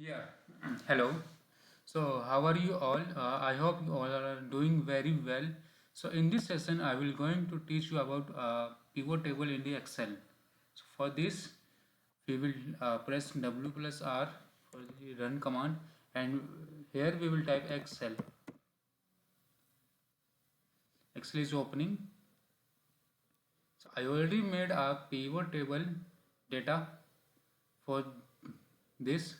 Yeah, hello. So, how are you all? I hope you all are doing very well. So, in this session, I will going to teach you about pivot table in the Excel. So, for this, we will press W plus R for the run command, and here we will type Excel. Excel is opening. So, I already made a pivot table data for this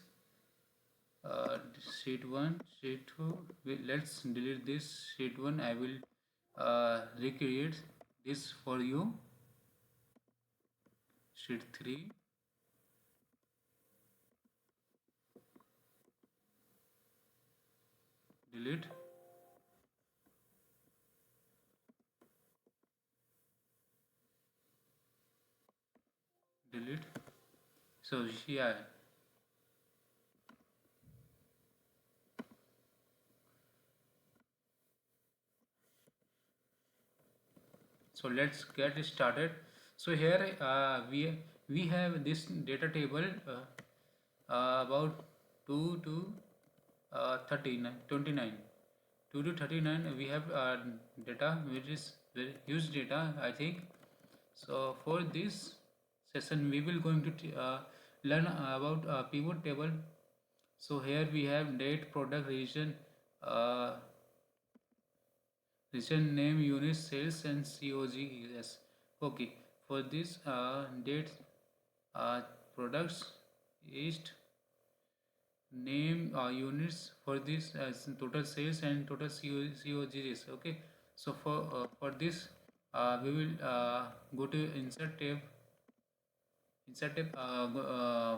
sheet 1 sheet 2. Let's delete this sheet 1. I will recreate this for you. Sheet 3, delete, delete. So yeah, so let's get started. So here we have this data table about 2 to 39 29. 2 to 39 we have data which is very huge data, I think. So for this session we will going to learn about pivot table. So here we have date, product, region, uh, region name, unit, sales, and COGS. Okay, for this date, uh, products, east, name, units for this as total sales and total COGS. Okay, so for this we will go to insert tab,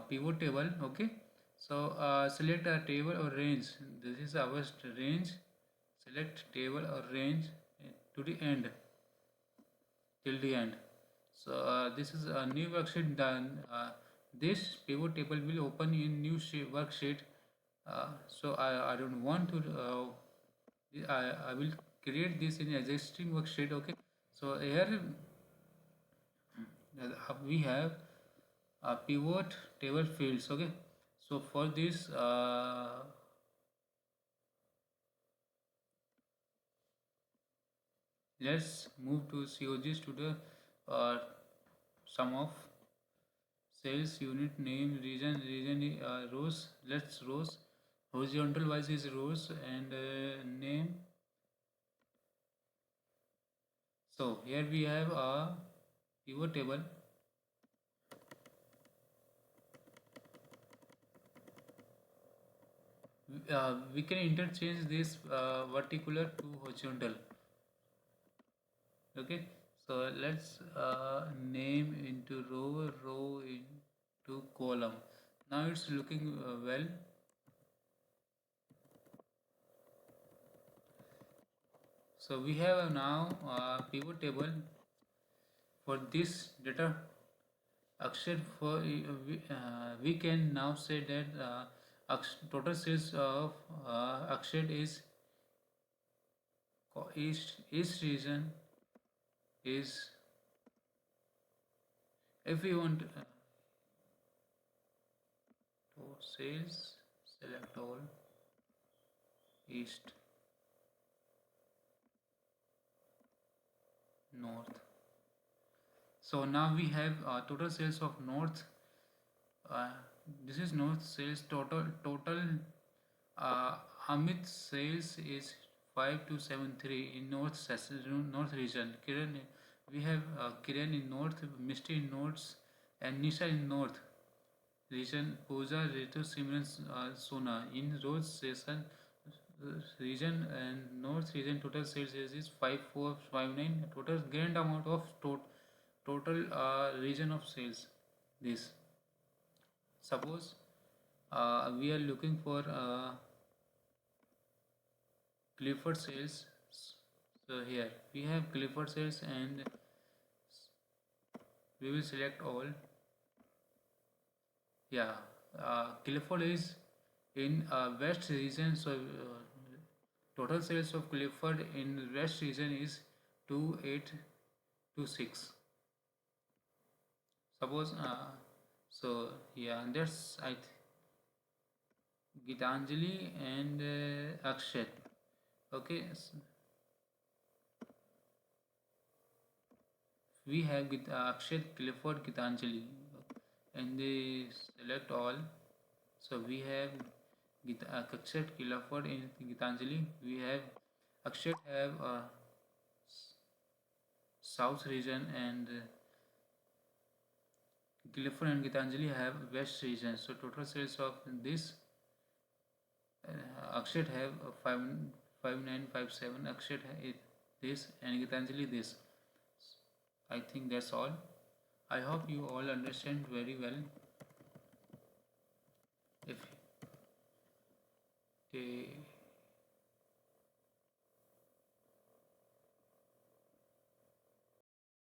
pivot table. Okay, so select a table or range. This is our range. Select table or range to the end, till the end. So this is a new worksheet done. This pivot table will open in new worksheet. So I don't want to I will create this in existing worksheet. Okay, so here we have pivot table fields. Okay, so for this let's move to COGs to the uh, sum of sales, unit, name, region, rows. Let's rows, horizontal wise is rows, and name. So here we have a pivot table. We can interchange this vertical to horizontal. Okay, so let's name into row into column. Now it's looking well. So we have now pivot table for this data Akshay. For we can now say that total sales of Akshay is east region is, if we want to sales, select all east, north. So now we have total sales of north. uh, this is north sales. Total uh, Amit sales is 5273 in north region. Kiran, we have Kiran in north, Misty in north, and Nisha in north region. Pooja, Ritu, Simran, Sona in road station region, and north region. Total sales is 5459. Total grand amount of total region of sales. This, suppose we are looking for Clifford sales. So here we have Clifford sales, and we will select all. Yeah, Clifford is in west region. So total sales of Clifford in west region is 2826. Suppose so yeah, that's Gitanjali and Akshat. Okay, we have Akshat, Clifford, Gitanjali, and they select all. So we have Akshat, Clifford, and Gitanjali. We have Akshat have South region, and Clifford and Gitanjali have West region. So total sales of this Akshat have 5957. Akshat this and Gitanjali this. I think that's all. I hope you all understand very well. If they